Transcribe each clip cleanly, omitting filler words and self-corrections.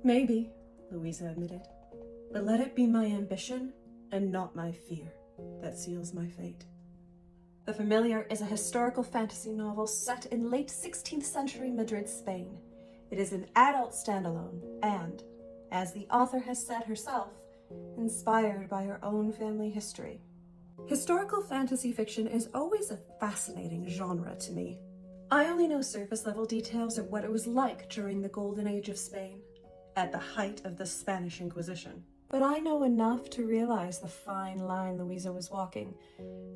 Maybe, Louisa admitted, but let it be my ambition and not my fear that seals my fate. The Familiar is a historical fantasy novel set in late 16th century Madrid, Spain. It is an adult standalone and, as the author has said herself, inspired by her own family history. Historical fantasy fiction is always a fascinating genre to me. I only know surface level details of what it was like during the Golden Age of Spain, at the height of the Spanish Inquisition. But I know enough to realize the fine line Louisa was walking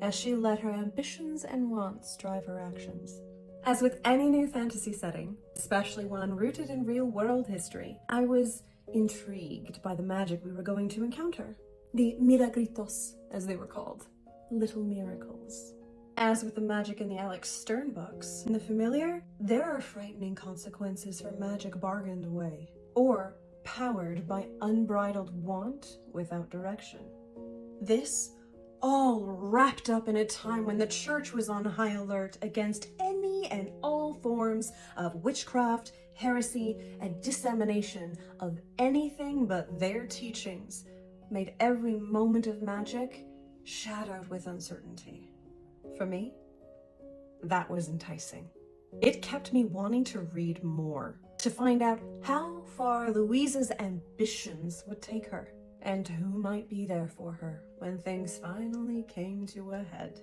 as she let her ambitions and wants drive her actions. As with any new fantasy setting, especially one rooted in real-world history, I was intrigued by the magic we were going to encounter. The milagritos, as they were called. Little miracles. As with the magic in the Alex Stern books, in The Familiar, there are frightening consequences for magic bargained away, or powered by unbridled want without direction. This all wrapped up in a time when the church was on high alert against any and all forms of witchcraft, heresy, and dissemination of anything but their teachings, made every moment of magic shadowed with uncertainty. For me, that was enticing. It kept me wanting to read more, to find out how far Louisa's ambitions would take her, and who might be there for her when things finally came to a head.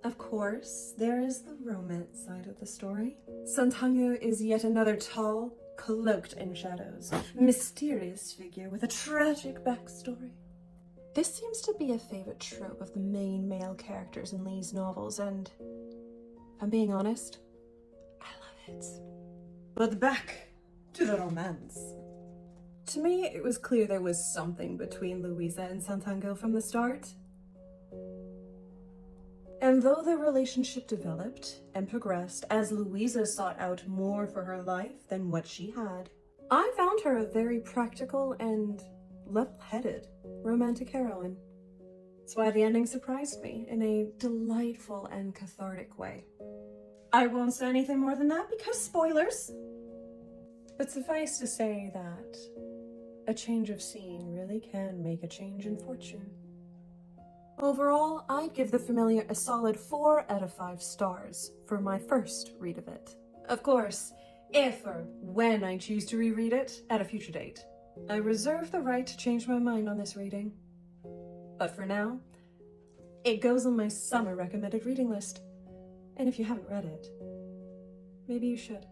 Of course, there is the romance side of the story. Santango is yet another tall, cloaked in shadows, mysterious figure with a tragic backstory. This seems to be a favorite trope of the main male characters in Leigh's novels, and if I'm being honest, I love it. But back to the romance. To me, it was clear there was something between Louisa and Santango from the start. And though their relationship developed and progressed as Louisa sought out more for her life than what she had, I found her a very practical and level-headed romantic heroine. That's why the ending surprised me in a delightful and cathartic way. I won't say anything more than that because spoilers! But suffice to say that a change of scene really can make a change in fortune. Overall, I'd give The Familiar a solid 4 out of 5 stars for my first read of it. Of course, if or when I choose to reread it at a future date, I reserve the right to change my mind on this reading. But for now, it goes on my summer recommended reading list. And if you haven't read it, maybe you should.